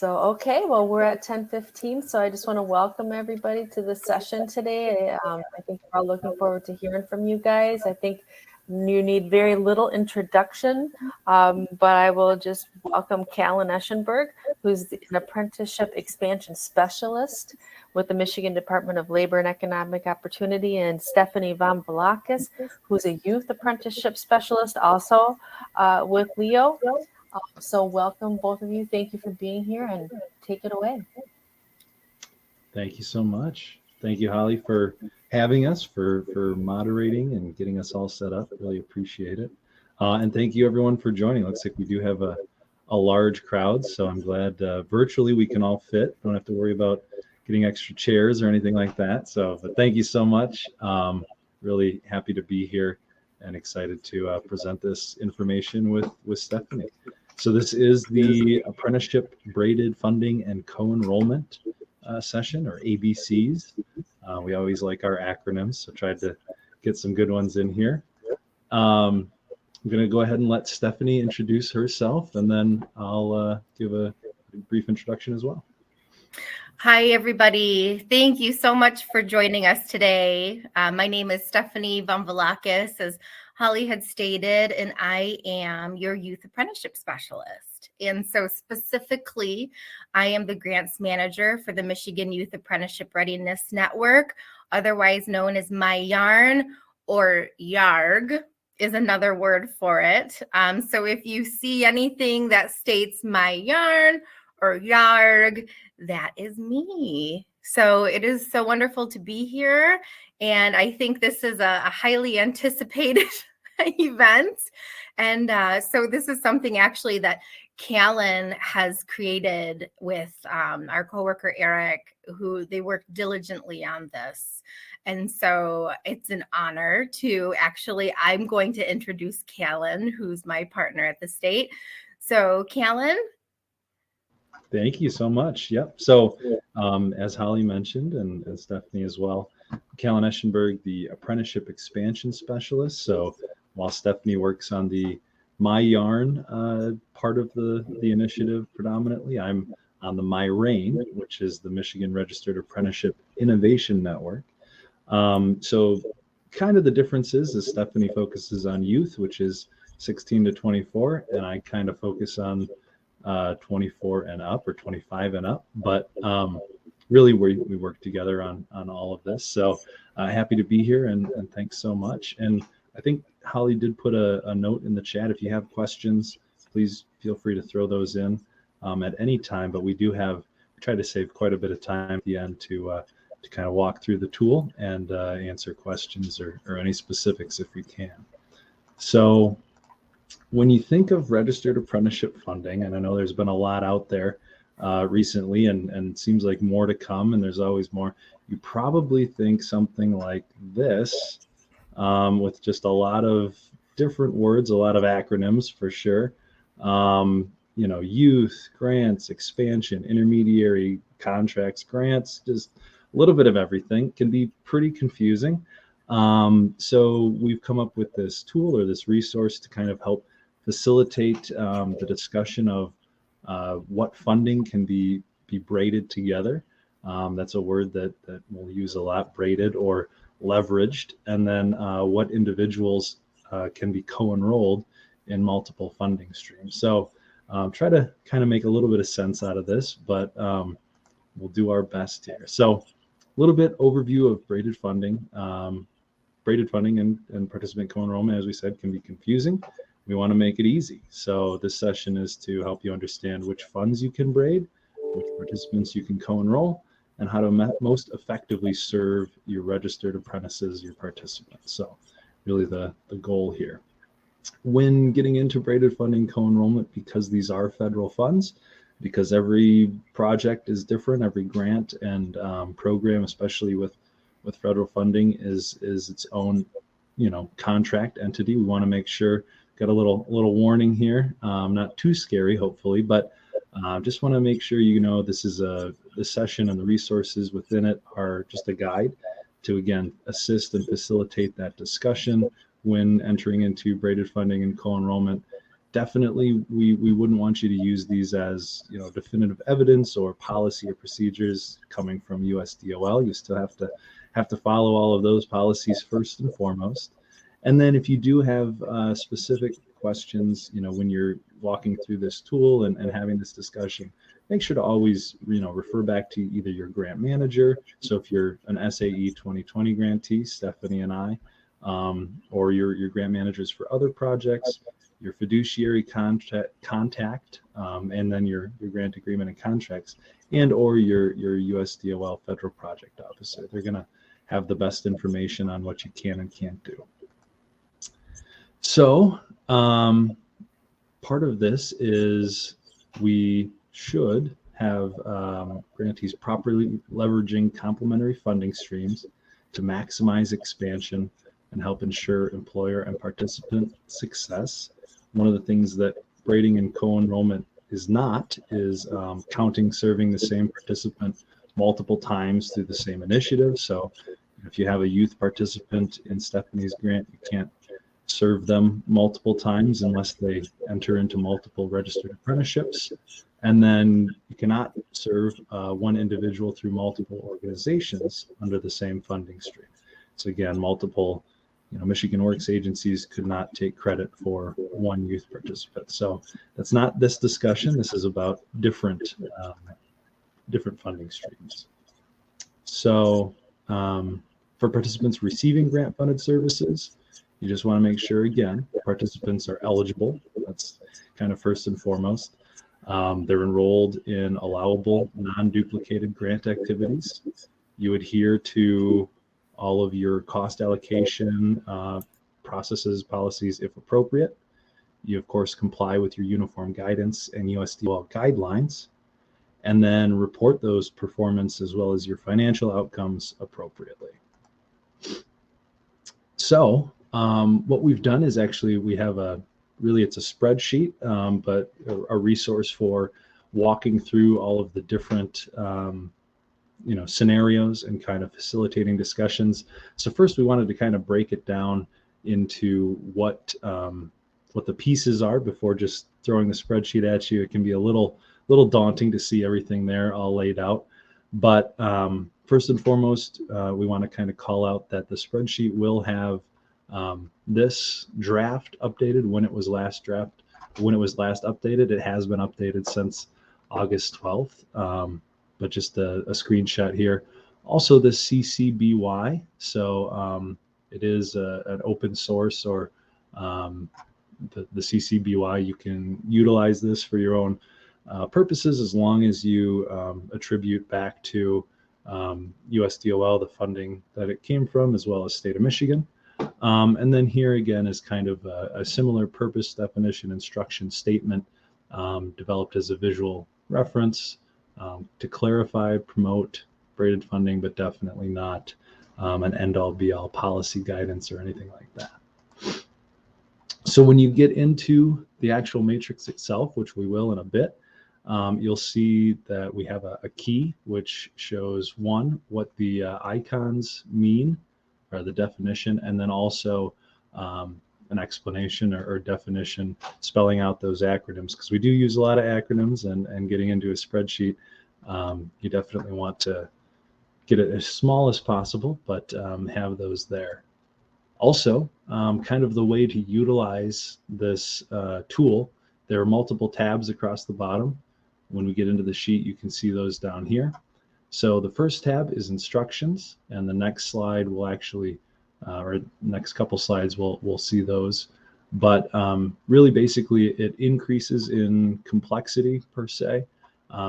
Okay, well, we're at 10:15, so I just want to welcome everybody to the session today. I think we're all looking forward to hearing from you guys. I think you need very little introduction, but I will just welcome Callan Eschenberg, who's an apprenticeship expansion specialist with the Michigan Department of Labor and Economic Opportunity, and Stephanie Von Velakis, who's a youth apprenticeship specialist also with Leo. So welcome, both of you. Thank you for being here, and take it away. Thank you so much. Thank you, Holly, for having us, for moderating and getting us all set up. Really appreciate it. And thank you, everyone, for joining. Looks like we do have a large crowd, so I'm glad virtually we can all fit. Don't have to worry about getting extra chairs or anything like that. But thank you so much. Really happy to be here and excited to present this information with Stephanie. So this is the Apprenticeship Braided Funding and Co-Enrollment session, or ABCs. We always like our acronyms, so tried to get some good ones in here. I'm going to go ahead and let Stephanie introduce herself, and then I'll give a brief introduction as well. Hi, everybody. Thank you so much for joining us today. My name is Stephanie Von Velakis, as Holly had stated, and I am your youth apprenticeship specialist. And so specifically, I am the grants manager for the Michigan Youth Apprenticeship Readiness Network, otherwise known as My Yarn, or YARG is another word for it. So if you see anything that states My Yarn or YARG, that is me. So it is so wonderful to be here. And I think this is a highly anticipated event. And so this is something actually that Callan has created with our coworker, Eric, who they worked diligently on this. And so it's an honor to I'm going to introduce Callan, who's my partner at the state. So Callan. Thank you so much. Yep. So as Holly mentioned, and Stephanie as well, Callan Eschenberg, the Apprenticeship Expansion Specialist. So while Stephanie works on the My Yarn part of the initiative predominantly, I'm on the My Rain, which is the Michigan Registered Apprenticeship Innovation Network. So kind of the difference is Stephanie focuses on youth, which is 16 to 24, and I kind of focus on 24 and up, or 25 and up, but really we work together on all of this. So happy to be here, and thanks so much. And I think Holly did put a note in the chat. If you have questions, please feel free to throw those in at any time, but we try to save quite a bit of time at the end to kind of walk through the tool and answer questions or any specifics if we can. So when you think of registered apprenticeship funding, and I know there's been a lot out there recently, and it seems like more to come, and there's always more, you probably think something like this, with just a lot of different words, a lot of acronyms for sure. Youth, grants, expansion, intermediary, contracts, grants, just a little bit of everything. Can be pretty confusing. So we've come up with this tool or this resource to kind of help facilitate the discussion of what funding can be braided together. That's a word that we'll use a lot, braided or leveraged, and then what individuals can be co-enrolled in multiple funding streams. So try to kind of make a little bit of sense out of this, but we'll do our best here. So a little bit overview of braided funding. Braided funding and participant co-enrollment, as we said, can be confusing. We want to make it easy. So this session is to help you understand which funds you can braid, which participants you can co-enroll, and how to most effectively serve your registered apprentices, your participants. So really the goal here. When getting into braided funding co-enrollment, because these are federal funds, because every project is different, every grant and program, especially with federal funding, is its own, contract entity. We want to make sure, got a little warning here, not too scary, hopefully, but just want to make sure this is the session and the resources within it are just a guide to, again, assist and facilitate that discussion when entering into braided funding and co-enrollment. definitely, we wouldn't want you to use these as, definitive evidence or policy or procedures coming from USDOL. You still have to follow all of those policies first and foremost. And then if you do have specific questions, when you're walking through this tool and having this discussion, make sure to always, refer back to either your grant manager. So if you're an SAE 2020 grantee, Stephanie and I, or your grant managers for other projects, your fiduciary contact, and then your grant agreement and contracts, and or your USDOL federal project officer. They're going to have the best information on what you can and can't do. So part of this is we should have grantees properly leveraging complementary funding streams to maximize expansion and help ensure employer and participant success. One of the things that braiding and co-enrollment is not is counting serving the same participant multiple times through the same initiative. So if you have a youth participant in Stephanie's grant, you can't serve them multiple times unless they enter into multiple registered apprenticeships. And then you cannot serve one individual through multiple organizations under the same funding stream. So again, multiple, Michigan Works agencies could not take credit for one youth participant. So that's not this discussion. This is about different funding streams. So for participants receiving grant-funded services, you just want to make sure, again, participants are eligible. That's kind of first and foremost. They're enrolled in allowable non-duplicated grant activities. You adhere to all of your cost allocation processes, policies, if appropriate. You, of course, comply with your uniform guidance and USDOL guidelines, and then report those performance as well as your financial outcomes appropriately. So what we've done is actually we have it's a spreadsheet, but a resource for walking through all of the different scenarios and kind of facilitating discussions. So first we wanted to kind of break it down into what the pieces are before just throwing the spreadsheet at you. It can be a little daunting to see everything there all laid out. But first and foremost, we want to kind of call out that the spreadsheet will have this draft updated when it was last updated. It has been updated since August 12th, but just a screenshot here. Also the CCBY, so it is an open source, or the CCBY, you can utilize this for your own purposes as long as you attribute back to USDOL the funding that it came from, as well as state of Michigan. And then here again is kind of a similar purpose definition instruction statement developed as a visual reference to clarify, promote braided funding, but definitely not an end-all be-all policy guidance or anything like that. So when you get into the actual matrix itself, which we will in a bit, you'll see that we have a key which shows, one, what the icons mean, or the definition, and then also an explanation or definition spelling out those acronyms, because we do use a lot of acronyms, and getting into a spreadsheet, you definitely want to get it as small as possible, but have those there. Also, kind of the way to utilize this tool, there are multiple tabs across the bottom. When we get into the sheet, you can see those down here. So the first tab is instructions, and the next slide will actually, or next couple slides, we'll see those. But really, basically, it increases in complexity per se.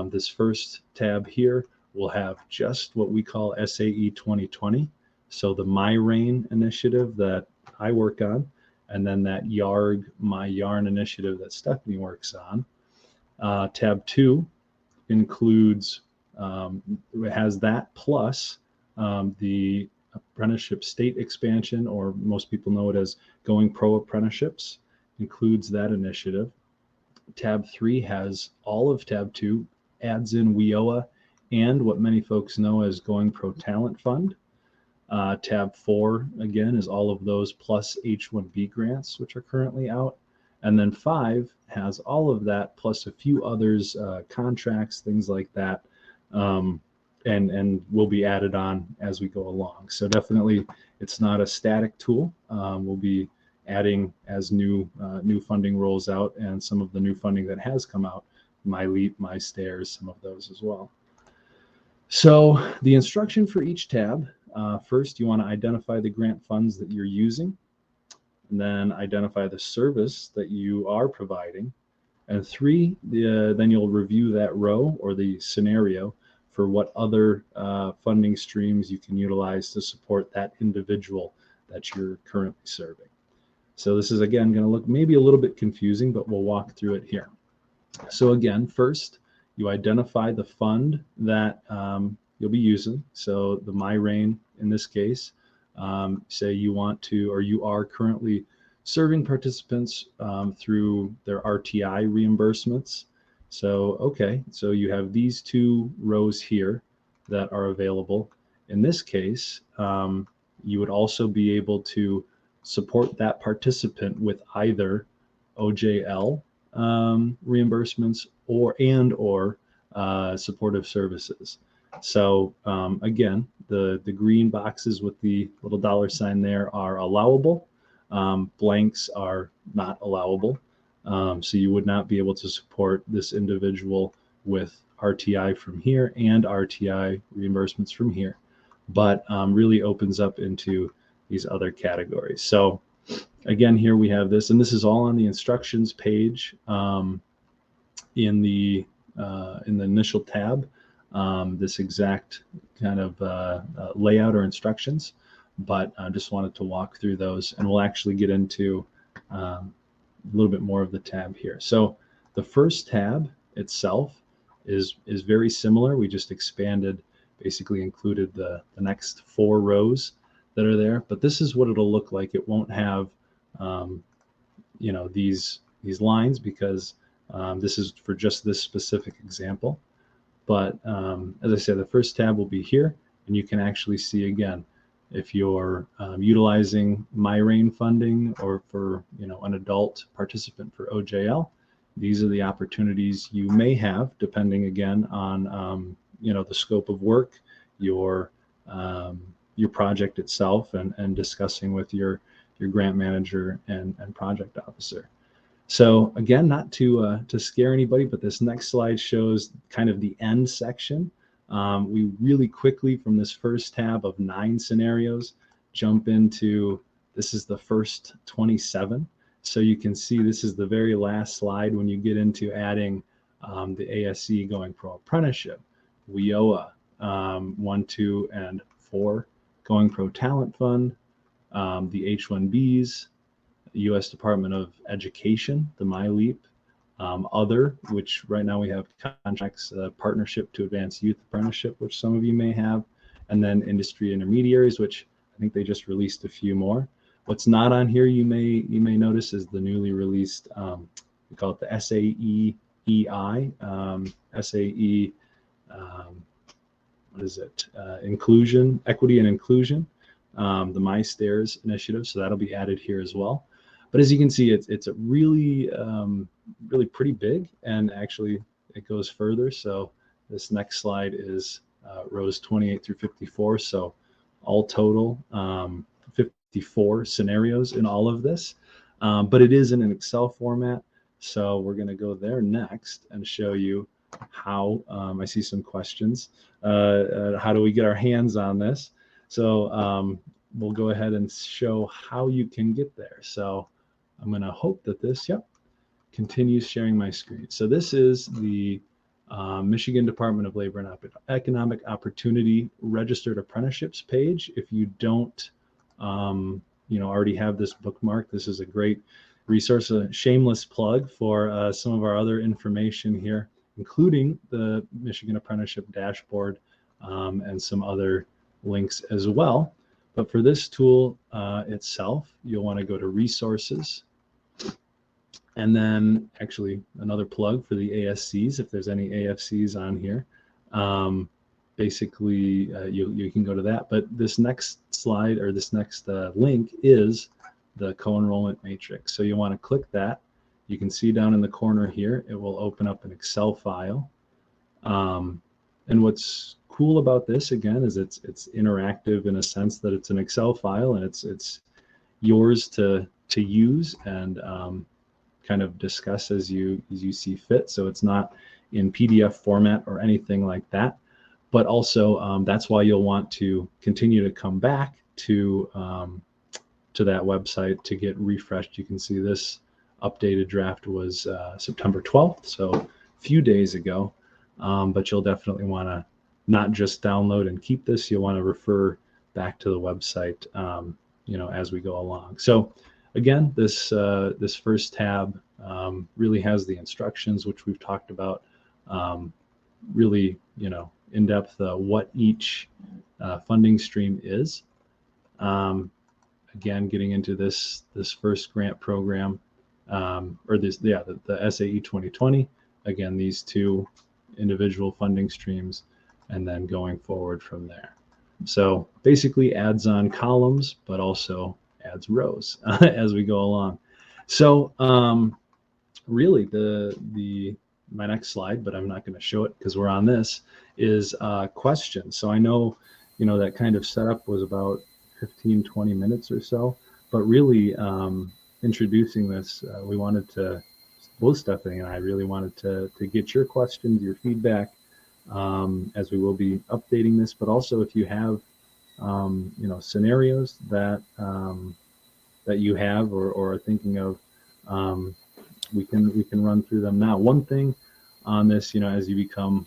This first tab here will have just what we call SAE 2020. So the My Rain initiative that I work on, and then that YARG, My Yarn initiative that Stephanie works on. Tab 2 includes, it has that plus the apprenticeship state expansion, or most people know it as Going Pro Apprenticeships, includes that initiative. Tab 3 has all of Tab 2, adds in WIOA and what many folks know as Going Pro Talent Fund. Tab 4, again, is all of those plus H-1B grants, which are currently out. And then 5 has all of that plus a few others, contracts, things like that, and will be added on as we go along. So definitely, it's not a static tool. We'll be adding as new funding rolls out, and some of the new funding that has come out, MyLeap, MyStairs, some of those as well. So the instruction for each tab, first you want to identify the grant funds that you're using, and then identify the service that you are providing, and 3, then you'll review that row or the scenario for what other funding streams you can utilize to support that individual that you're currently serving. So this is, again, going to look maybe a little bit confusing, but we'll walk through it here. So again, first, you identify the fund that you'll be using. So the MyRain, in this case, say you want to, or you are currently serving participants through their RTI reimbursements. So, okay, so you have these 2 rows here that are available. In this case, you would also be able to support that participant with either OJL reimbursements or supportive services. So again, the green boxes with the little $ there are allowable. Blanks are not allowable. So you would not be able to support this individual with RTI from here and RTI reimbursements from here, but really opens up into these other categories. So again, here we have this, and this is all on the instructions page in the initial tab, this exact kind of layout or instructions, but I just wanted to walk through those, and we'll actually get into a little bit more of the tab here. So the first tab itself is very similar. We just expanded, basically included the next 4 rows that are there, but this is what it'll look like. It won't have these lines, because this is for just this specific example. But as I said, the first tab will be here, and you can actually see, again, if you're utilizing MyRain funding, or for an adult participant for OJL, these are the opportunities you may have, depending again on the scope of work, your project itself, and discussing with your grant manager and project officer. So again, not to scare anybody, but this next slide shows kind of the end section. We really quickly, from this first tab of 9 scenarios, jump into, this is the first 27. So you can see this is the very last slide when you get into adding the ASE Going Pro Apprenticeship, WIOA 1, 2, and 4, Going Pro Talent Fund, the H-1Bs, U.S. Department of Education, the MyLeap, other, which right now we have contracts, Partnership to Advance Youth Apprenticeship, which some of you may have, and then industry intermediaries, which I think they just released a few more. What's not on here, you may notice, is the newly released, we call it the SAEEI, SAE, what is it? Inclusion, Equity and Inclusion, the MyStairs initiative. So that'll be added here as well. But as you can see, it's a really pretty big, and actually it goes further. So this next slide is rows 28 through 54. So all total 54 scenarios in all of this, but it is in an Excel format. So we're going to go there next and show you how, I see some questions, how do we get our hands on this? So we'll go ahead and show how you can get there. So I'm going to hope that this, continues sharing my screen. So this is the Michigan Department of Labor and Economic Opportunity Registered Apprenticeships page. If you don't, already have this bookmarked, this is a great resource, a shameless plug for some of our other information here, including the Michigan Apprenticeship Dashboard and some other links as well. But for this tool itself, you'll want to go to Resources, and then actually another plug for the ASCs, if there's any AFCs on here. Basically, you can go to that. But this next slide, or this next link, is the Co-Enrollment Matrix. So you want to click that, you can see down in the corner here, it will open up an Excel file. And what's cool about this, again, is it's interactive in a sense that it's an Excel file, and it's yours to use and kind of discuss as you see fit. So it's not in PDF format or anything like that. But also that's why you'll want to continue to come back to that website to get refreshed. You can see this updated draft was September 12th, so a few days ago. But you'll definitely want to not just download and keep this. You'll want to refer back to the website, as we go along. So again, this first tab really has the instructions, which we've talked about, really, in depth, what each funding stream is. Again, getting into this first grant program, the SAE 2020. Again, these two individual funding streams, and then going forward from there. So basically adds on columns, but also adds rows as we go along. So really my next slide, but I'm not going to show it because we're on this, is questions. So I know, that kind of setup was about 15-20 minutes or so, but really introducing this, we wanted to, both Stephanie and I really wanted to get your questions, your feedback, as we will be updating this, but also if you have scenarios that you have or are thinking of, we can run through them now. One thing on this, as you become,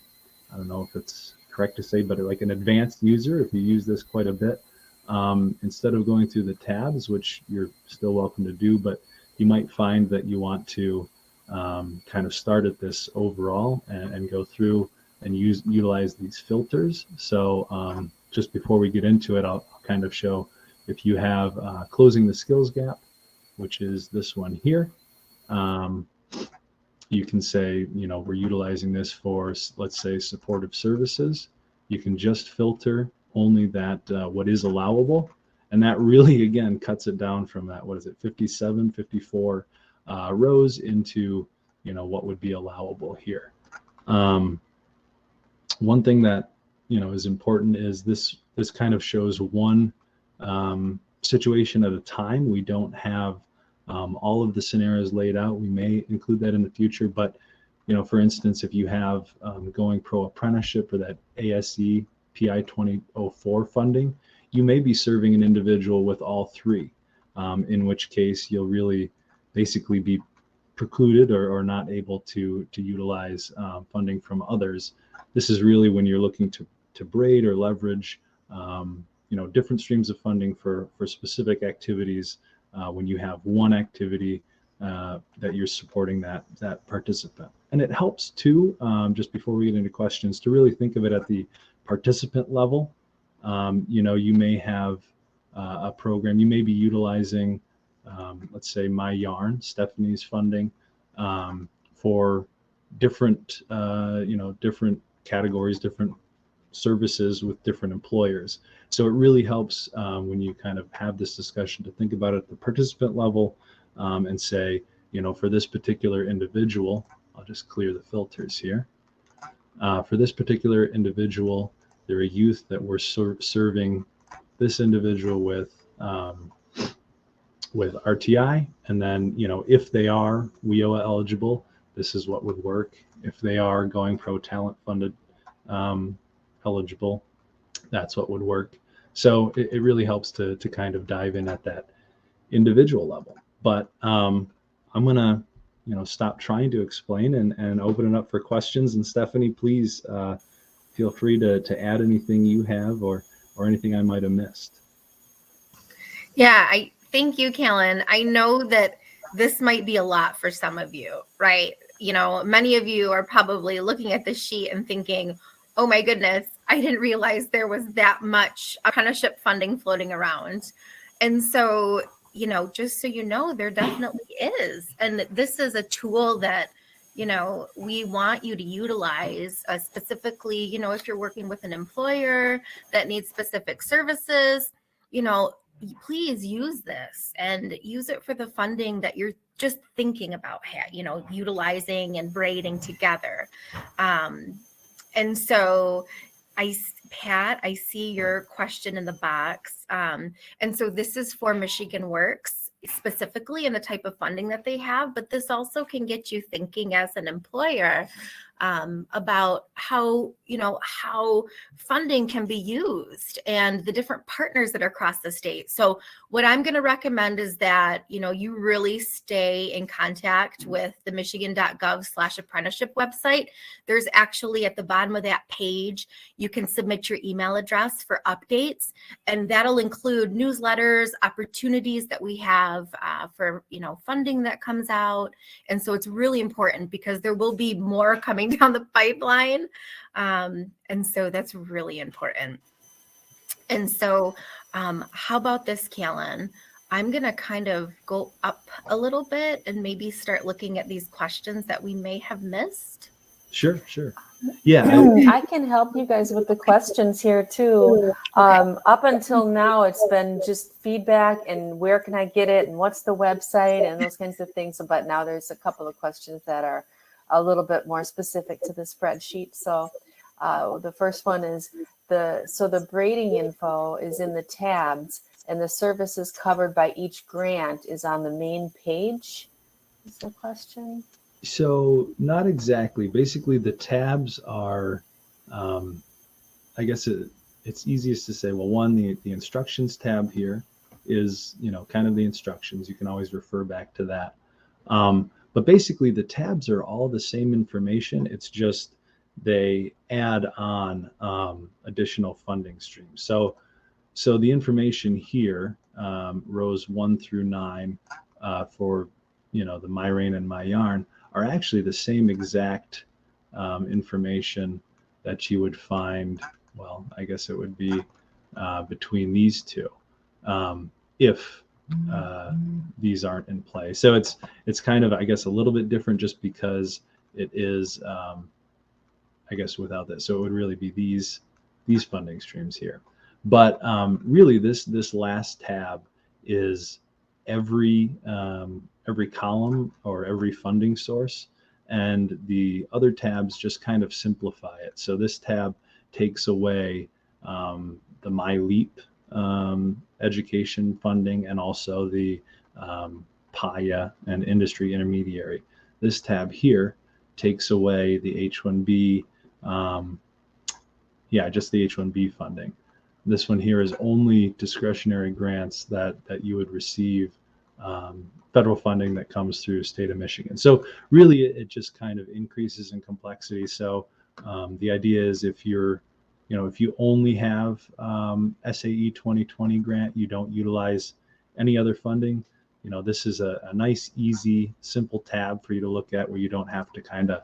I don't know if it's correct to say, but like an advanced user, if you use this quite a bit, instead of going through the tabs, which you're still welcome to do, but you might find that you want to kind of start at this overall and go through and utilize these filters. So just before we get into it, I'll kind of show if you have closing the skills gap, which is this one here. You can say, we're utilizing this for, let's say, supportive services. You can just filter only that what is allowable. And that really, again, cuts it down from that, 57, 54 rows into, what would be allowable here. One thing that, is important is this kind of shows one situation at a time. We don't have all of the scenarios laid out. We may include that in the future, but for instance, if you have going pro apprenticeship or that ASE PI 2004 funding, you may be serving an individual with all three, in which case you'll really basically be precluded or not able to utilize funding from others. This is really when you're looking to braid or leverage different streams of funding for specific activities. When you have one activity that you're supporting that participant. And it helps too, just before we get into questions, to really think of it at the participant level. You may have a program, you may be utilizing, let's say My Yarn, Stephanie's funding, for different, different categories, different services with different employers. So it really helps when you kind of have this discussion to think about it at the participant level and say, for this particular individual, I'll just clear the filters here. For this particular individual, they're a youth that we're serving this individual with RTI. And then, if they are WIOA eligible, this is what would work. If they are going pro talent funded eligible, that's what would work. So it really helps to kind of dive in at that individual level. But I'm gonna stop trying to explain and open it up for questions. And Stephanie, please feel free to add anything you have or anything I might have missed. Yeah, thank you, Callan. I know that this might be a lot for some of you, right? Many of you are probably looking at this sheet and thinking, oh my goodness, I didn't realize there was that much apprenticeship funding floating around. And so, just so you know, there definitely is. And this is a tool that, we want you to utilize specifically, if you're working with an employer that needs specific services, please use this and use it for the funding that you're just thinking about, utilizing and braiding together. And so Pat, I see your question in the box. And so this is for Michigan Works specifically and the type of funding that they have, but this also can get you thinking as an employer about how funding can be used and the different partners that are across the state. So what I'm going to recommend is that, you really stay in contact with the michigan.gov/apprenticeship website. There's actually at the bottom of that page, you can submit your email address for updates, and that'll include newsletters, opportunities that we have for, funding that comes out. And so it's really important because there will be more coming down the pipeline. And so that's really important. And so how about this, Callan? I'm going to kind of go up a little bit and maybe start looking at these questions that we may have missed. Sure. Yeah. I can help you guys with the questions here too. Up until now, it's been just feedback and where can I get it and what's the website and those kinds of things. But now there's a couple of questions that are a little bit more specific to the spreadsheet. So the first one is the braiding info is in the tabs and the services covered by each grant is on the main page. Is the question? So not exactly. Basically, the tabs are, I guess it's easiest to say, well, one, the instructions tab here is, kind of the instructions. You can always refer back to that. But basically, the tabs are all the same information. It's just they add on additional funding streams. So the information here, rows 1 through 9 for, the My Rain and My Yarn are actually the same exact information that you would find, well, I guess it would be between these two if these aren't in play. So it's kind of, I guess, a little bit different just because it is, I guess, without this. So it would really be these funding streams here. But really, this last tab is every column or every funding source, and the other tabs just kind of simplify it. So this tab takes away the My Leap education funding and also the PAYA and industry intermediary. This tab here takes away the H-1B, just the H-1B funding. This one here is only discretionary grants that you would receive federal funding that comes through the state of Michigan. So really it just kind of increases in complexity. So the idea is if you're, if you only have SAE 2020 grant, you don't utilize any other funding, this is a nice, easy, simple tab for you to look at where you don't have to kind of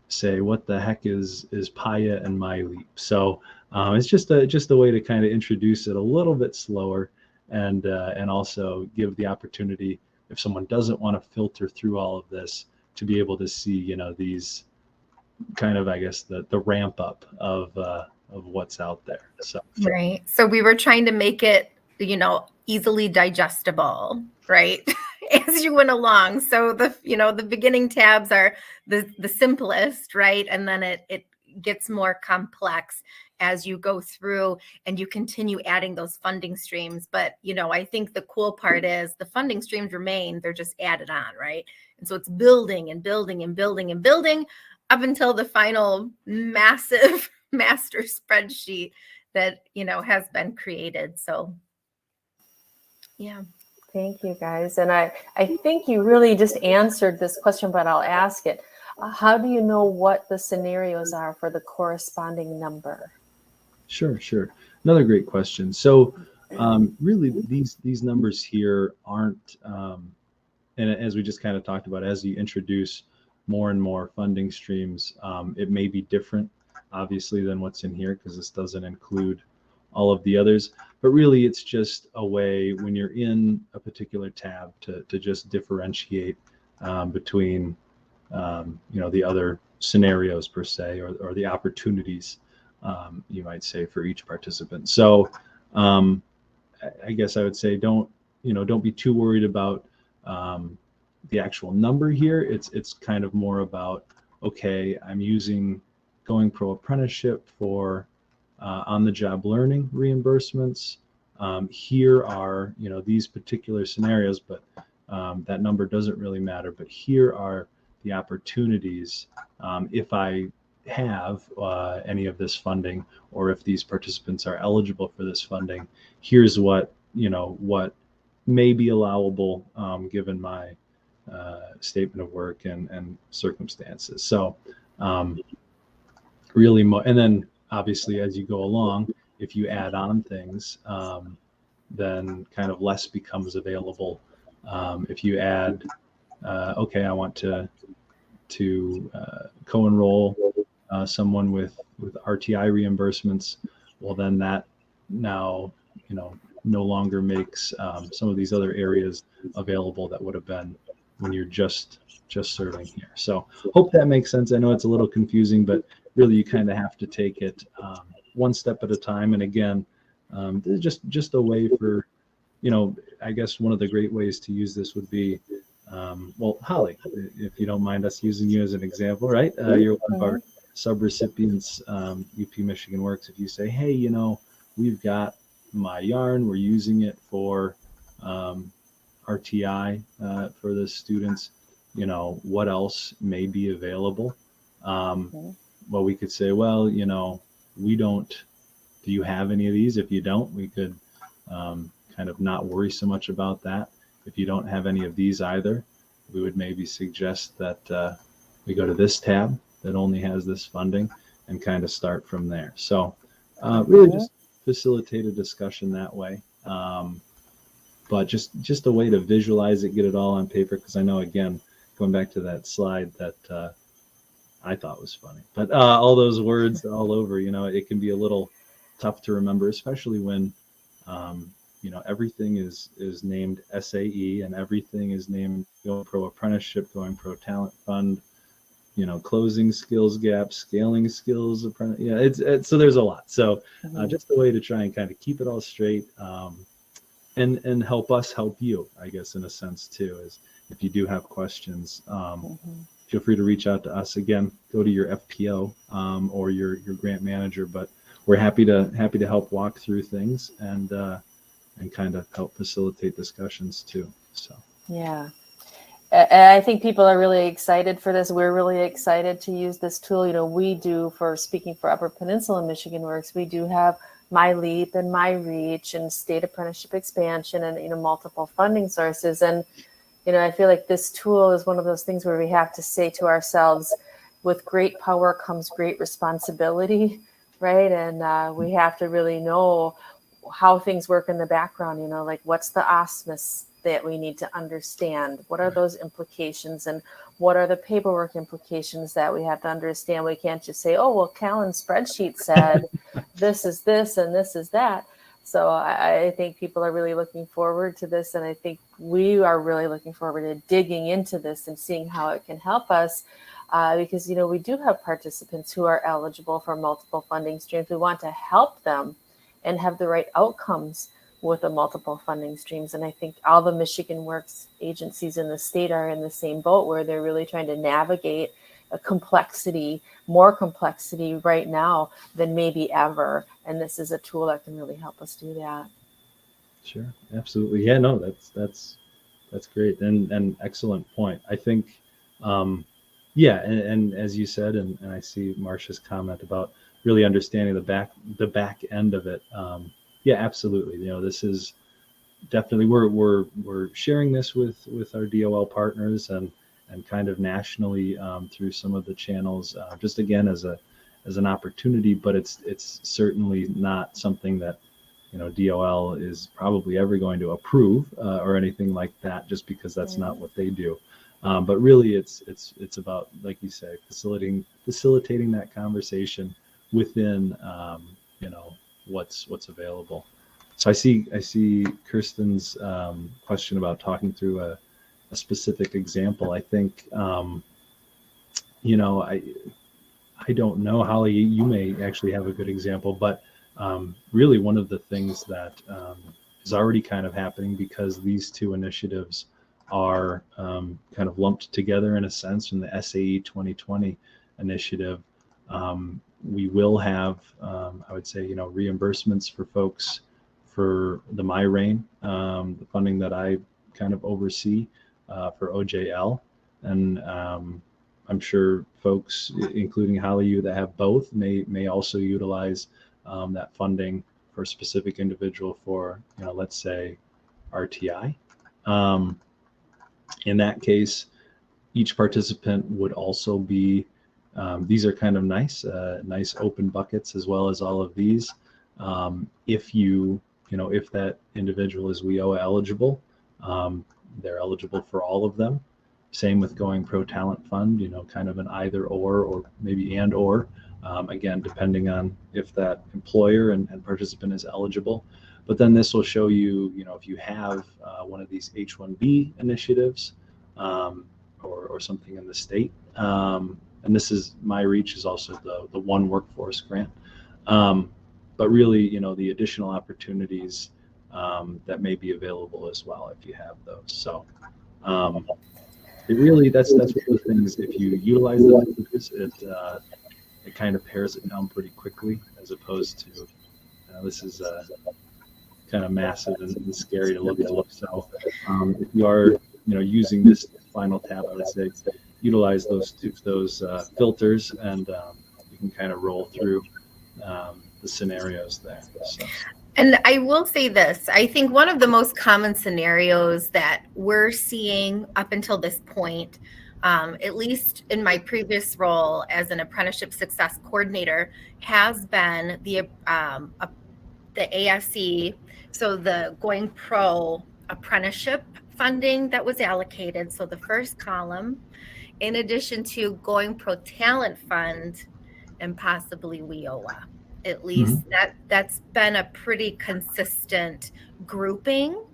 say, what the heck is PAYA and My Leap? So it's just a way to kind of introduce it a little bit slower and also give the opportunity, if someone doesn't want to filter through all of this, to be able to see, these kind of, I guess, the ramp up of what's out there. So right. So we were trying to make it, easily digestible, right? As you went along. So the beginning tabs are the simplest, right? And then it gets more complex as you go through and you continue adding those funding streams. But, I think the cool part is the funding streams remain, they're just added on, right? And so it's building and building and building and building up until the final massive master spreadsheet that, has been created. So, yeah. Thank you, guys. And I think you really just answered this question, but I'll ask it. How do you know what the scenarios are for the corresponding number? Sure. Another great question. So really these numbers here aren't, and as we just kind of talked about, as you introduce more and more funding streams, it may be different, obviously, than what's in here because this doesn't include all of the others. But really, it's just a way when you're in a particular tab to just differentiate between the other scenarios per se, or the opportunities, you might say, for each participant. So I guess I would say don't be too worried about the actual number here. It's kind of more about, okay, I'm using Going Pro Apprenticeship for on-the-job learning reimbursements. Here are, these particular scenarios, but that number doesn't really matter. But here are the opportunities if I have any of this funding, or if these participants are eligible for this funding. Here's what what may be allowable given my statement of work and circumstances. So really, and then obviously as you go along, if you add on things, then kind of less becomes available. If you add, okay, I want to co-enroll someone with RTI reimbursements, well then that now no longer makes some of these other areas available that would have been when you're just serving here. So hope that makes sense. I know it's a little confusing, but really you kind of have to take it one step at a time. And again, just a way for, I guess one of the great ways to use this would be, well, Holly, if you don't mind us using you as an example, right? You're one of our sub-recipients, UP Michigan Works. If you say, hey, we've got my yarn, we're using it for RTI for the students, what else may be available? Well, we could say, well, we don't, do you have any of these? If you don't, we could kind of not worry so much about that. If you don't have any of these either, we would maybe suggest that we go to this tab that only has this funding and kind of start from there. So really just facilitate a discussion that way. But just a way to visualize it, get it all on paper, because I know, again, going back to that slide that I thought was funny, but all those words all over, it can be a little tough to remember, especially when everything is named SAE and everything is named Going Pro Apprenticeship, Going Pro Talent Fund, closing skills gaps, scaling skills, it's so there's a lot. So just a way to try and kind of keep it all straight, and help us help you, I guess, in a sense too, is if you do have questions, feel free to reach out to us. Again, go to your FPO or your grant manager, but we're happy to help walk through things and kind of help facilitate discussions too. So yeah, I think people are really excited for this. We're really excited to use this tool. We do, for speaking for Upper Peninsula Michigan Works, we do have My Leap and My Reach and state apprenticeship expansion and multiple funding sources. And I feel like this tool is one of those things where we have to say to ourselves, with great power comes great responsibility, right? And we have to really know how things work in the background, like what's the osmos that we need to understand? What are those implications? And what are the paperwork implications that we have to understand? We can't just say, oh, well, Callan's spreadsheet said this is this and this is that. So I think people are really looking forward to this. And I think we are really looking forward to digging into this and seeing how it can help us. Because, we do have participants who are eligible for multiple funding streams. We want to help them and have the right outcomes with the multiple funding streams. And I think all the Michigan Works agencies in the state are in the same boat, where they're really trying to navigate more complexity right now than maybe ever. And this is a tool that can really help us do that. Sure, absolutely. Yeah, no, that's great and excellent point. I think, and as you said, and I see Marcia's comment about really understanding the back end of it. Yeah, absolutely. This is definitely, we're sharing this with our DOL partners and kind of nationally through some of the channels, just again as an opportunity, but it's certainly not something that DOL is probably ever going to approve or anything like that, just because that's not what they do. But really, it's about, like you say, facilitating that conversation within what's available. So I see Kirsten's question about talking through a specific example. I think I don't know, Holly, you may actually have a good example, but really one of the things that is already kind of happening, because these two initiatives are kind of lumped together in a sense in the SAE 2020 initiative. We will have, I would say, reimbursements for folks for the MyRain, the funding that I kind of oversee for OJL. And I'm sure folks, including Holly, you that have both, may also utilize that funding for a specific individual for, let's say, RTI. In that case, each participant would also be, these are kind of nice open buckets, as well as all of these. If that individual is WIOA eligible, they're eligible for all of them. Same with Going Pro Talent Fund, kind of an either or maybe and or, again, depending on if that employer and participant is eligible. But then this will show you, if you have one of these H-1B initiatives or something in the state. And this is MyReach is also the One Workforce grant. But really, the additional opportunities that may be available as well if you have those. So it really, that's one of the things. If you utilize this, it kind of pares it down pretty quickly, as opposed to this is kind of massive and scary to look at. So if you are using this final tab, I would say utilize those filters, and you can kind of roll through the scenarios there. So. And I will say this, I think one of the most common scenarios that we're seeing up until this point, at least in my previous role as an apprenticeship success coordinator, has been the ASE, so the Going Pro apprenticeship funding that was allocated. So the first column, in addition to Going Pro Talent Fund and possibly WIOA. At least that's been a pretty consistent grouping.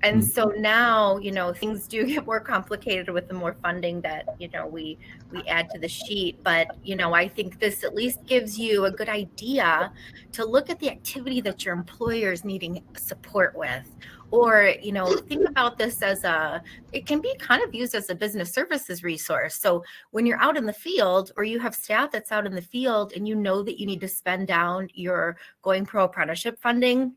And so now, things do get more complicated with the more funding that, we add to the sheet. But, I think this at least gives you a good idea to look at the activity that your employer is needing support with. Or, think about this as it can be kind of used as a business services resource. So when you're out in the field, or you have staff that's out in the field, and that you need to spend down your Going Pro apprenticeship funding,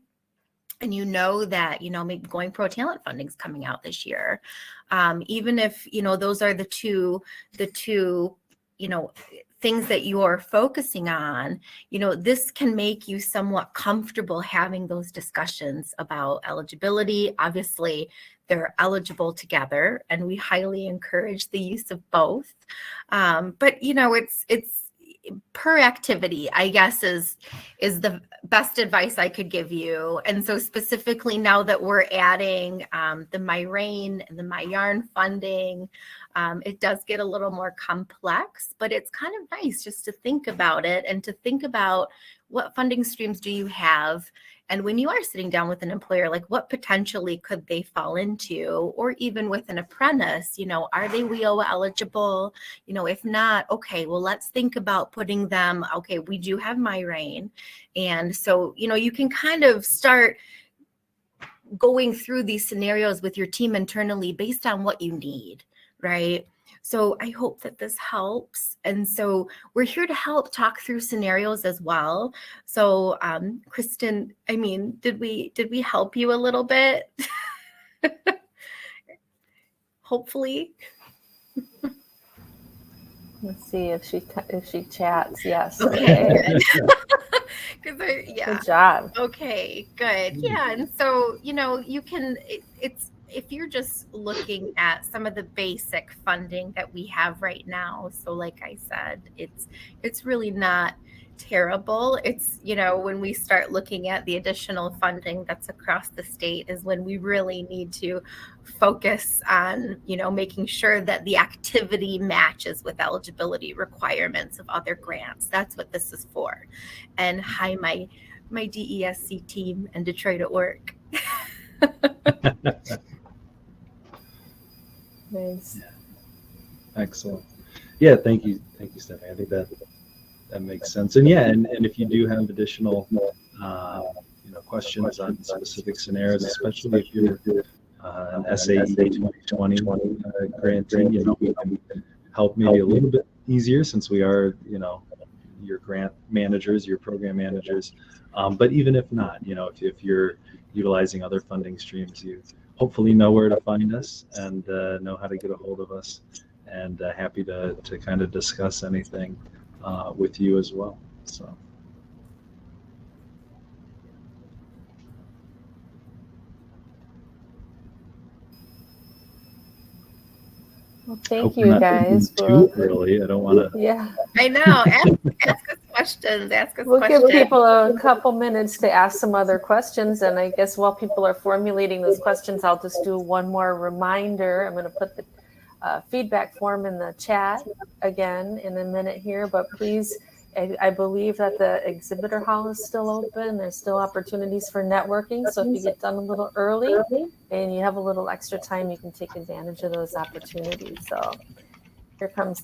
and that, maybe Going Pro Talent funding is coming out this year. Even if, those are the two, things that you're focusing on, this can make you somewhat comfortable having those discussions about eligibility. Obviously, they're eligible together, and we highly encourage the use of both. But, it's per activity, I guess, is the best advice I could give you. And so specifically now that we're adding the MyRain and the MyYarn funding, it does get a little more complex, but it's kind of nice just to think about it and to think about what funding streams do you have. And when you are sitting down with an employer, like what potentially could they fall into, or even with an apprentice, are they WIOA eligible? If not, okay, well, let's think about putting them, okay, we do have MyRain. And so, you can kind of start going through these scenarios with your team internally based on what you need, right? So I hope that this helps. And so we're here to help talk through scenarios as well. So Kristen, did we help you a little bit? Hopefully. Let's see if she chats. Yes. Okay. Good job. Okay, good. Yeah. And so, you can, if you're just looking at some of the basic funding that we have right now, so like I said, it's really not terrible. It's, when we start looking at the additional funding that's across the state is when we really need to focus on, making sure that the activity matches with eligibility requirements of other grants. That's what this is for. And hi, my DESC team in Detroit at work. Nice. Yeah. Excellent. Yeah, thank you, Stephanie. I think that makes sense. And and if you do have additional questions on specific scenarios, especially if you're SAE 2020 grantee, we can help maybe a little bit easier since we are, your grant managers, your program managers. But even if not, if you're utilizing other funding streams, you hopefully know where to find us and know how to get a hold of us, and happy to kind of discuss anything with you as well. So. Well, thank you guys. Too early. I don't want to. Yeah. I know. Ask us questions. We'll give people a couple minutes to ask some other questions. And I guess while people are formulating those questions, I'll just do one more reminder. I'm going to put the feedback form in the chat again in a minute here, but please, I believe that the exhibitor hall is still open. There's still opportunities for networking. So if you get done a little early and you have a little extra time, you can take advantage of those opportunities. So here comes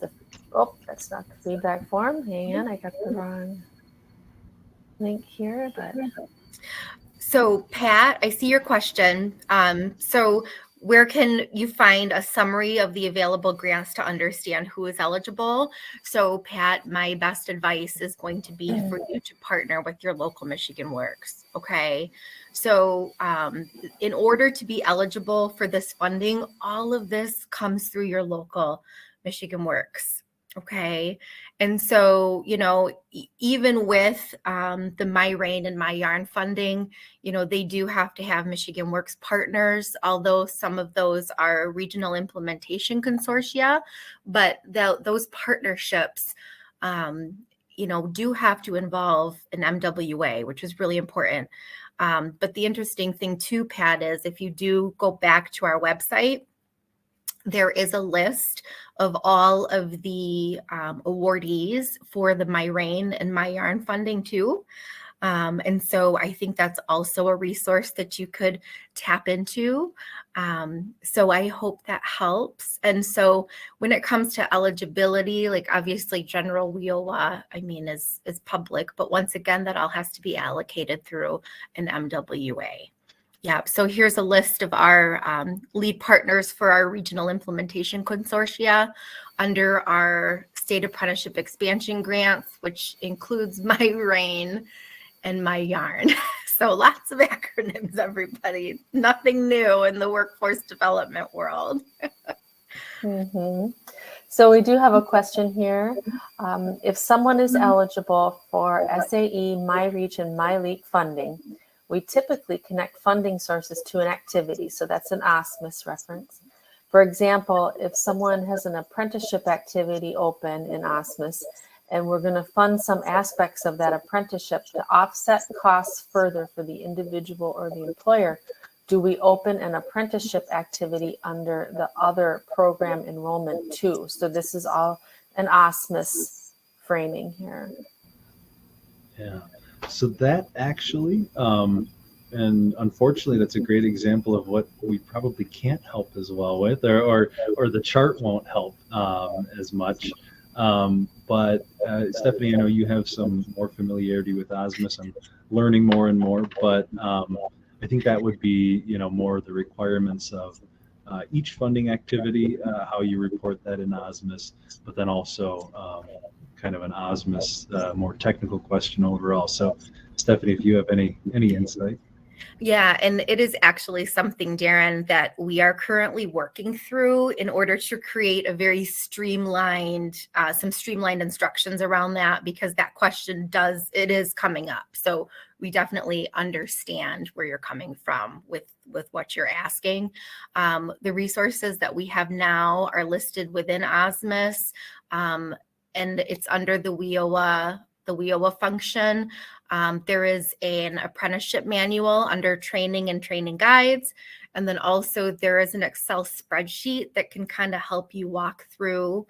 that's not the feedback form. Hang on, I got the wrong link here. So Pat, I see your question. So where can you find a summary of the available grants to understand who is eligible? So Pat, my best advice is going to be for you to partner with your local Michigan Works. Okay. So in order to be eligible for this funding, all of this comes through your local Michigan Works. Okay. And so, even with the My Rain and My Yarn funding, they do have to have Michigan Works partners, although some of those are regional implementation consortia, but those partnerships, do have to involve an MWA, which is really important. But the interesting thing too, Pat, is if you do go back to our website, there is a list of all of the awardees for the My Rain and My Yarn funding too. And so I think that's also a resource that you could tap into. So I hope that helps. And so when it comes to eligibility, like obviously general WIOA, is public, but once again, that all has to be allocated through an MWA. Yeah, so here's a list of our lead partners for our regional implementation consortia under our state apprenticeship expansion grants, which includes My Rain and My Yarn. So lots of acronyms, everybody. Nothing new in the workforce development world. So we do have a question here. If someone is eligible for SAE, My Reach, and My Leap funding, we typically connect funding sources to an activity. So that's an OSMIS reference. For example, if someone has an apprenticeship activity open in OSMIS, and we're going to fund some aspects of that apprenticeship to offset costs further for the individual or the employer, do we open an apprenticeship activity under the other program enrollment too? So this is all an OSMIS framing here. Yeah. So that actually, and unfortunately, that's a great example of what we probably can't help as well with, or the chart won't help as much. But Stephanie, I know you have some more familiarity with OSMIS. I'm learning more and more, but I think that would be, more the requirements of each funding activity, how you report that in OSMIS, but then also kind of an OSMIS more technical question overall. So Stephanie, if you have any insight. Yeah, and it is actually something, Darren, that we are currently working through in order to create a very streamlined, some streamlined instructions around that, because that question is coming up. So we definitely understand where you're coming from with what you're asking. The resources that we have now are listed within OSMIS, and it's under the WIOA function. There is an apprenticeship manual under training and training guides. And then also there is an Excel spreadsheet that can kind of help you walk through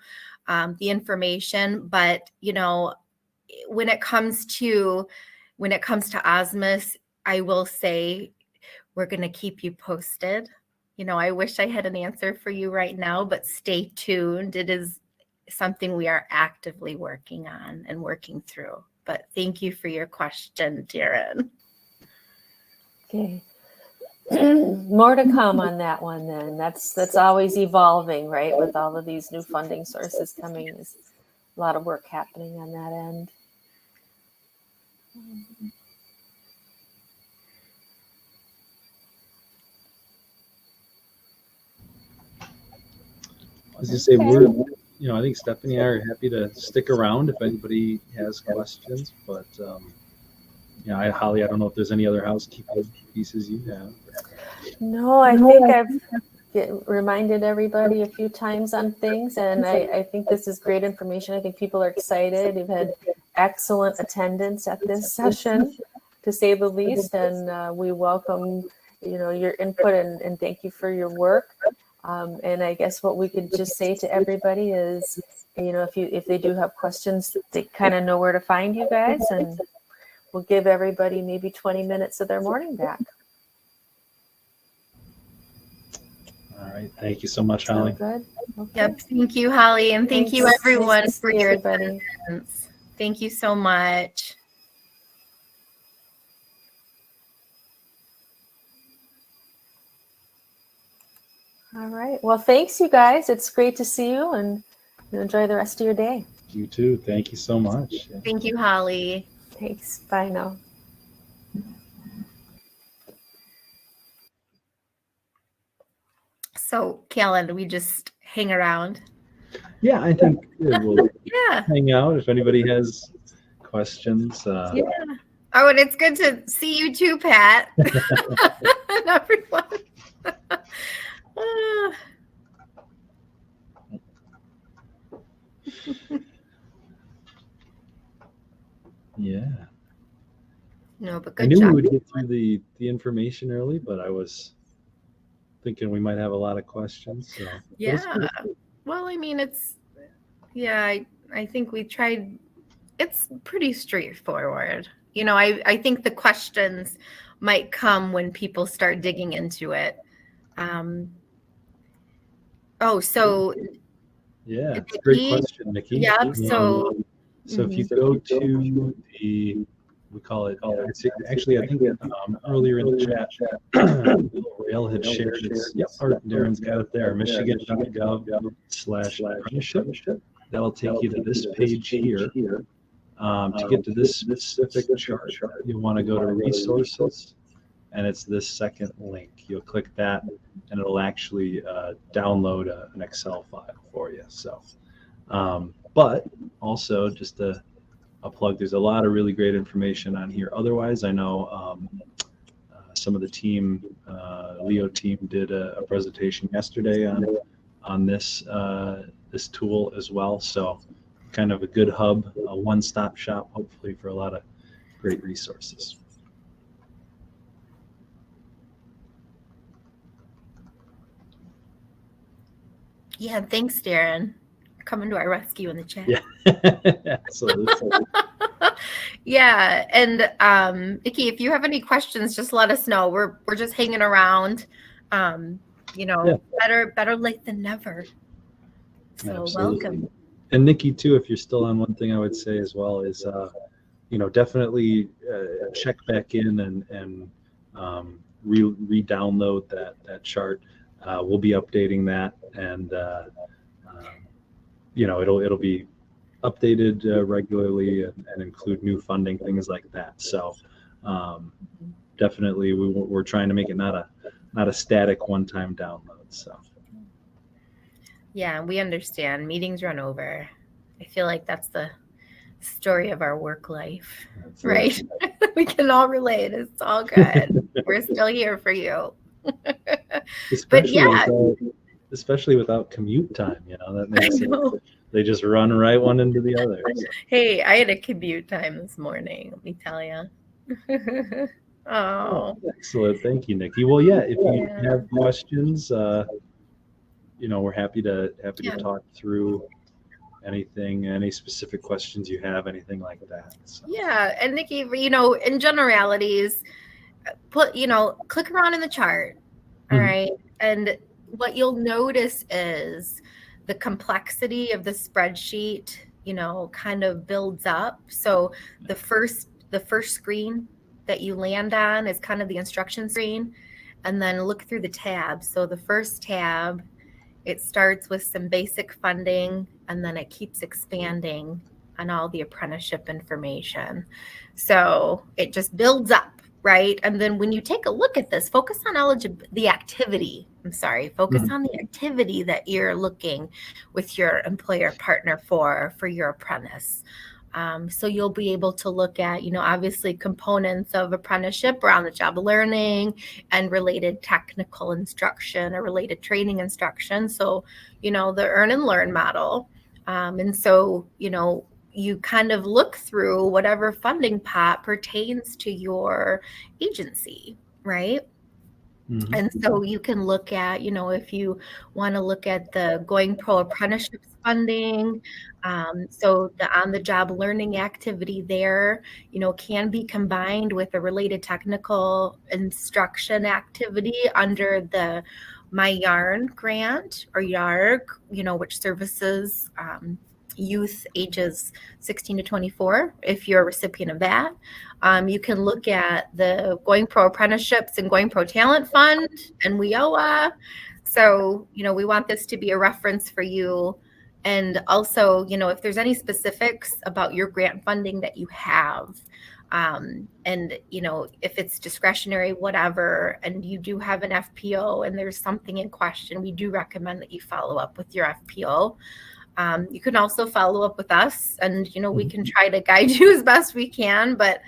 the information. But, when it comes to OSMIS, I will say we're going to keep you posted. I wish I had an answer for you right now, but stay tuned. It is something we are actively working on and working through. But thank you for your question, Darren. Okay. More to come on that one then. That's always evolving, right? With all of these new funding sources coming, there's a lot of work happening on that end. As you say, we're, I think Stephanie and I are happy to stick around if anybody has questions. But, Holly, I don't know if there's any other housekeeping pieces you have. No, I think I've reminded everybody a few times on things, and I think this is great information. I think people are excited. We've had excellent attendance at this session, to say the least, and we welcome, your input and thank you for your work. And I guess what we could just say to everybody is, if they do have questions, they kind of know where to find you guys, and we'll give everybody maybe 20 minutes of their morning back. All right. Thank you so much, Holly. Good. Okay. Yep. Thank you, Holly. And thank you, everyone, Nice to for see your everybody. attendance. Thank you so much. All right. Well, thanks, you guys. It's great to see you, and enjoy the rest of your day. You too. Thank you so much. Thank you, Holly. Thanks. Bye now. So, Callan, we just hang around? Yeah, I think we'll Yeah. hang out if anybody has questions. Yeah. Oh, and it's good to see you too, Pat. And everyone. Yeah. No, but I good knew job. we would get through the information early, but I was thinking we might have a lot of questions. So. Yeah. Well, I mean, I think we tried. It's pretty straightforward. I think the questions might come when people start digging into it. Yeah, it's a great question, Nikki. Yeah. So if you go to we call it, actually, I think earlier in the chat, Rail had shared its, Darren's got it there, michigan.gov/apprenticeship. That'll take you to this page here. To get to this specific chart, you'll want to go to resources, and it's this second link. You'll click that, and it'll actually download an Excel file for you. So, but also just a plug, there's a lot of really great information on here. Otherwise, I know some of the team, Leo team, did a presentation yesterday on this this tool as well. So, kind of a good hub, a one-stop shop, hopefully, for a lot of great resources. yeah, thanks, Darren, coming to our rescue in the chat. Yeah, absolutely. Yeah, and Nikki, if you have any questions, just let us know. We're just hanging around. Better late than never. So Absolutely. Welcome. And Nikki, too, if you're still on, one thing I would say as well is, definitely check back in and re-download that chart. We'll be updating that, and it'll be updated regularly and include new funding, things like that. So definitely we're trying to make it not a static one-time download. So Yeah, we understand. Meetings run over. I feel like that's the story of our work life, right? We can all relate. It's all good. We're still here for you. Especially without commute time, that makes it. They just run right one into the other. So. Hey, I had a commute time this morning, let me tell you. Oh, excellent. Thank you, Nikki. Well, yeah, if you have questions, we're happy to talk through anything, any specific questions you have, anything like that. So. Yeah, and Nikki, in generalities, click around in the chart, all right? And what you'll notice is the complexity of the spreadsheet, kind of builds up. So the first screen that you land on is kind of the instruction screen. and then look through the tabs. So the first tab, it starts with some basic funding, and then it keeps expanding on all the apprenticeship information. So it just builds up, right? And then when you take a look at this, focus on the activity. Focus on the activity that you're looking with your employer partner for your apprentice. So you'll be able to look at, obviously components of apprenticeship around the job learning and related technical instruction or related training instruction. So, the earn and learn model. And so, you kind of look through whatever funding pot pertains to your agency, right? Mhm. And so you can look at, if you want to look at the Going Pro Apprenticeships funding, so the on-the-job learning activity there, can be combined with a related technical instruction activity under the My Yarn grant or YARG, which services youth ages 16 to 24, if you're a recipient of that. You can look at the Going Pro Apprenticeships and Going Pro Talent Fund and WIOA. So, we want this to be a reference for you. And also, if there's any specifics about your grant funding that you have, and, if it's discretionary, whatever, and you do have an FPO and there's something in question, we do recommend that you follow up with your FPO. You can also follow up with us, and we can try to guide you as best we can. But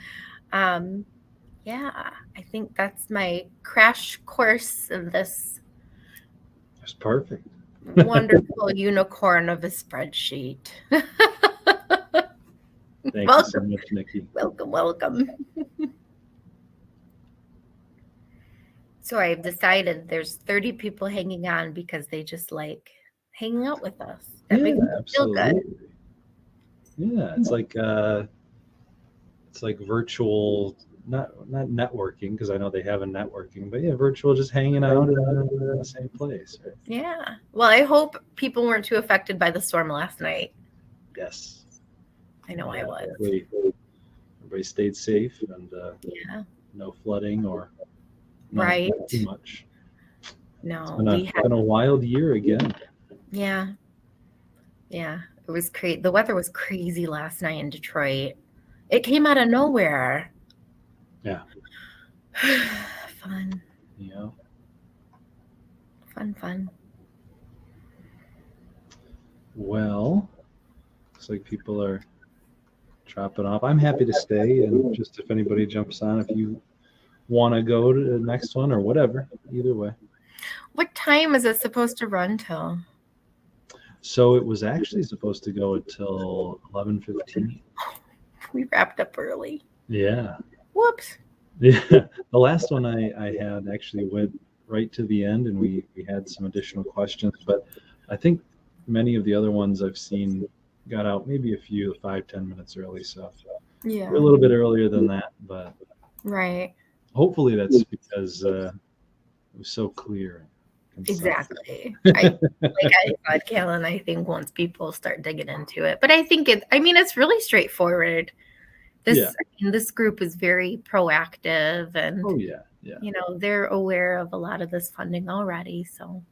yeah, I think that's my crash course in this. That's perfect. Wonderful unicorn of a spreadsheet. Thank you so much, Nikki. Welcome. So I've decided there's 30 people hanging on because they just like hanging out with us. That makes me feel good. Yeah, it's like virtual, not networking, because I know they have a networking, but yeah, virtual, just hanging out in the same place. Right? Yeah. Well, I hope people weren't too affected by the storm last night. Yes. I know I was. Everybody stayed safe, and no flooding or not too much. No, it's been a wild year again. Yeah. It was crazy. The weather was crazy last night in Detroit. It came out of nowhere. Yeah. Fun. Yeah. Fun. Well, looks like people are dropping off. I'm happy to stay, and just if anybody jumps on, if you want to go to the next one or whatever, either way. What time is it supposed to run till? So it was actually supposed to go until 11:15. We wrapped up early. Yeah. Whoops. Yeah. The last one I had actually went right to the end, and we had some additional questions, but I think many of the other ones I've seen got out maybe a few 5-10 minutes early. So yeah, we're a little bit earlier than that, but right. Hopefully that's because it was so clear. Exactly. I said, Kellen, I think once people start digging into it, but I think it's really straightforward. This group is very proactive, and they're aware of a lot of this funding already. So,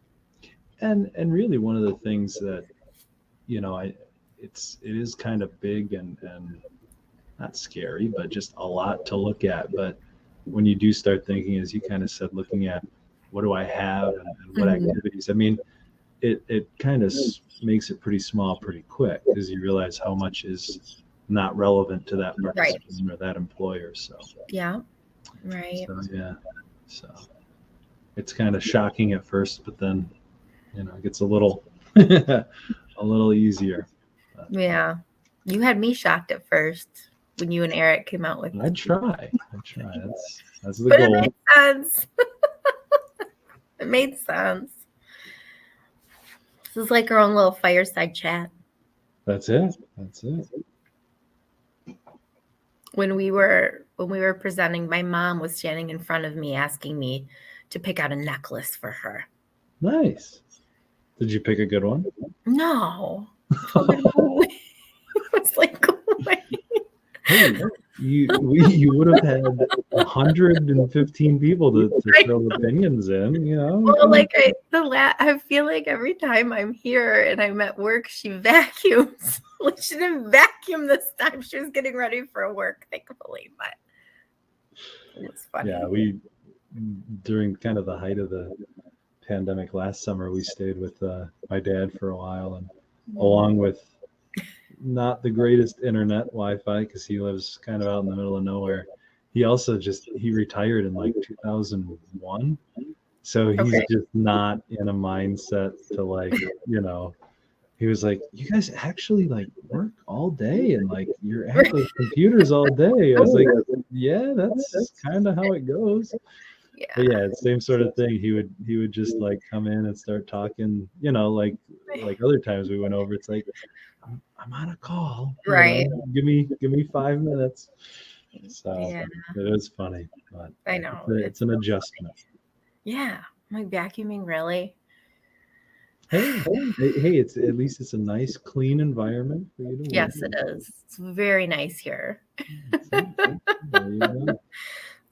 and really one of the things that it is kind of big and not scary, but just a lot to look at. But when you do start thinking, as you kind of said, looking at what do I have and what activities, it kind of makes it pretty small pretty quick, because you realize how much is not relevant to that participant or that employer. So so it's kind of shocking at first, but then it gets a little easier. Yeah, you had me shocked at first when you and Eric came out with. I try. That's the goal. It made sense. It made sense. This is like our own little fireside chat. That's it. When we were presenting, my mom was standing in front of me asking me to pick out a necklace for her. Nice. Did you pick a good one? No. I was like, go away. Hey, you would have had 115 people to throw opinions in, you know. Well, like I feel like every time I'm here and I'm at work, she vacuums. Well, she didn't vacuum this time. She was getting ready for work, thankfully, but it's funny. Yeah, during kind of the height of the pandemic last summer, we stayed with my dad for a while, and along with not the greatest internet Wi-Fi, because he lives kind of out in the middle of nowhere. He also he retired in like 2001. So he's just not in a mindset to, like, you know, he was like, you guys actually like work all day and like you're at those computers all day. I was like, yeah, that's kind of how it goes. Yeah. But yeah, it's the same sort of thing. He would just like come in and start talking, you know, like other times we went over, it's like, I'm on a call. Right. You know, give me 5 minutes. So yeah. It is funny, but I know. It's an adjustment. Yeah. I'm like, vacuuming, really? Hey, it's at least it's a nice, clean environment for you to work. Yes, it is. It's very nice here. There you go.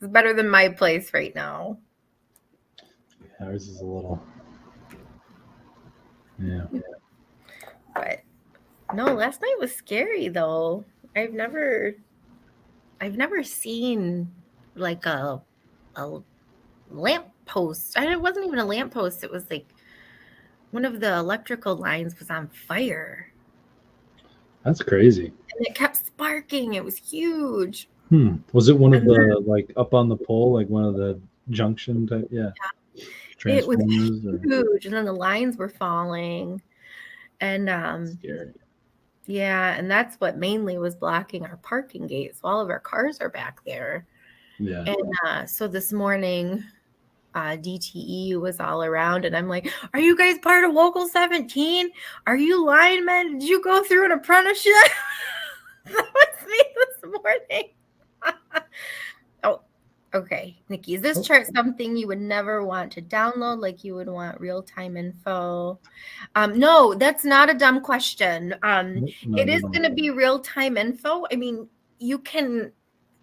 It's better than my place right now. Ours is a little, yeah. But no, last night was scary though. I've never seen like a lamp post. It wasn't even a lamp post. It was like one of the electrical lines was on fire. That's crazy. And it kept sparking. It was huge. Was it one of the, like, up on the pole, like one of the junction type? Yeah. It was huge. And then the lines were falling. And scary. yeah, and that's what mainly was blocking our parking gates. All of our cars are back there. Yeah. And so this morning, DTE was all around, and I'm like, are you guys part of Local 17? Are you linemen? Did you go through an apprenticeship? That was me this morning. Oh, okay. Nikki, is this chart something you would never want to download, like you would want real-time info? No, that's not a dumb question. It is going to be real-time info. I mean, you can,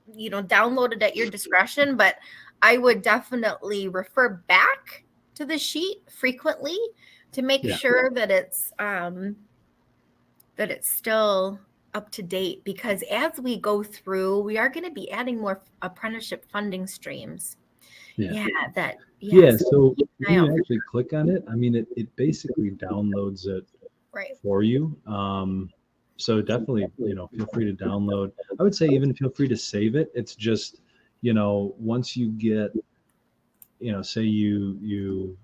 download it at your discretion, but I would definitely refer back to the sheet frequently to make sure that it's still up to date, because as we go through, we are going to be adding more apprenticeship funding streams. So when you actually click on it, I mean, it basically downloads it for you. So definitely, feel free to download. I would say even feel free to save it. It's just, once you get, say you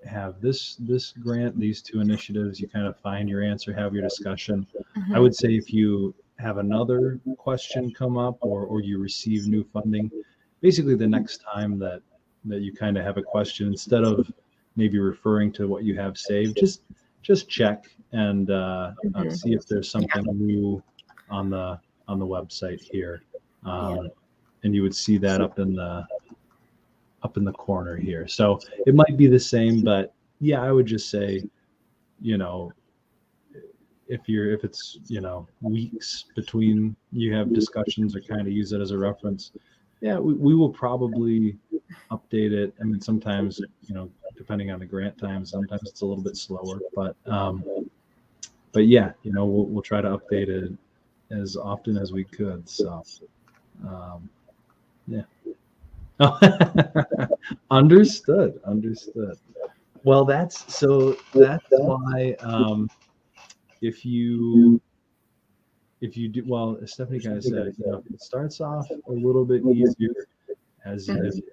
have this grant, these two initiatives, you kind of find your answer, have your discussion. I would say if you have another question come up or you receive new funding, basically the next time that you kind of have a question, instead of maybe referring to what you have saved, just check and see if there's something new on the website here. And you would see that up in the corner here. So it might be the same, but yeah, I would just say, if it's, weeks between you have discussions, or kind of use it as a reference. Yeah, we will probably update it. I mean, sometimes, depending on the grant time, sometimes it's a little bit slower, but yeah, we'll try to update it as often as we could. So, yeah. Understood. Well, that's why if you do, well, Stephanie kind of said, it starts off a little bit easier as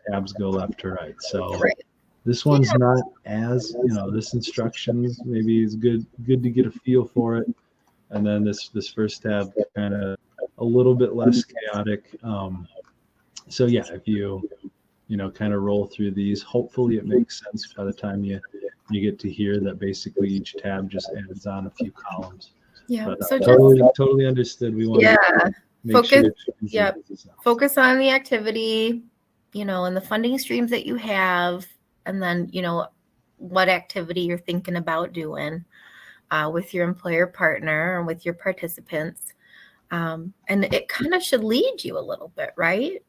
tabs go left to right. So this one's not as, this instructions maybe is good to get a feel for it. And then this first tab kind of a little bit less chaotic. So yeah, if you kind of roll through these, hopefully it makes sense by the time you get to here, that basically each tab just adds on a few columns. Yeah, but, so totally understood. We want to focus on the activity, and the funding streams that you have, and then what activity you're thinking about doing with your employer partner and with your participants. And it kind of should lead you a little bit, right?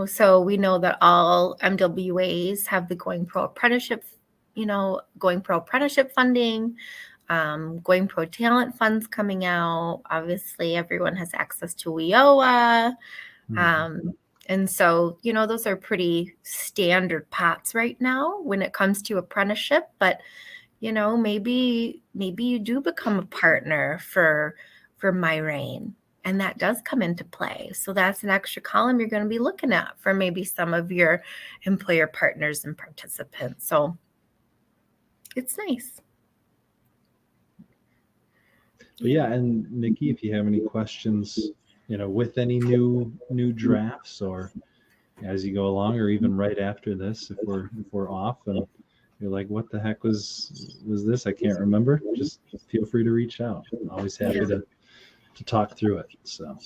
So we know that all MWAs have the Going Pro Apprenticeship, Going Pro Apprenticeship funding, Going Pro Talent funds coming out. Obviously, everyone has access to WIOA. And so, those are pretty standard pots right now when it comes to apprenticeship. But, maybe you do become a partner for MyRain. And that does come into play. So that's an extra column you're going to be looking at for maybe some of your employer partners and participants. So it's nice. But yeah, and Nikki, if you have any questions, with any new drafts or as you go along, or even right after this, if we're off and you're like, what the heck was this? I can't remember. Just feel free to reach out. I'm always happy to talk through it. So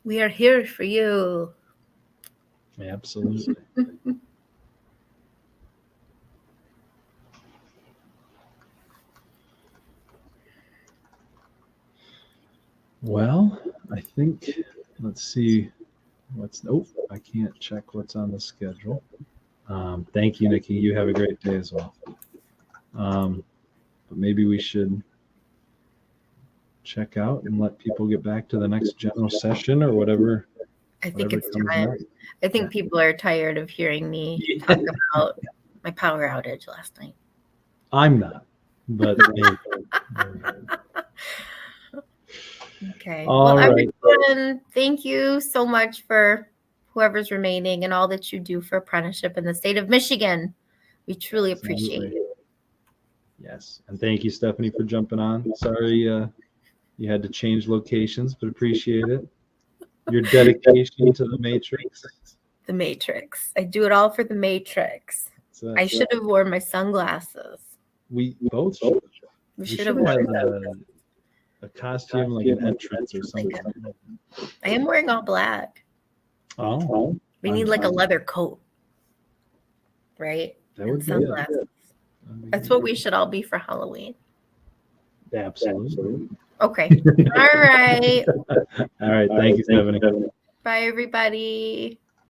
we are here for you. Absolutely. Well, I think, let's see I can't check what's on the schedule. Thank you, Nikki. You have a great day as well. But maybe we should check out and let people get back to the next general session or whatever. I think it's time. I think people are tired of hearing me talk about my power outage last night. I'm not, but okay. All right. Everyone, thank you so much for whoever's remaining and all that you do for apprenticeship in the state of Michigan. We truly appreciate it. Yes. And thank you, Stephanie, for jumping on. Sorry you had to change locations, but appreciate it. Your dedication to the Matrix. The Matrix. I do it all for the Matrix. I should have worn my sunglasses. We both should. We should have worn a costume like an entrance or something. I am wearing all black. Oh. We need like a leather coat. Right? That would be sunglasses. That's what we should all be for Halloween. Absolutely. Okay. All right. All right. Thank you, Stephanie. Bye, everybody.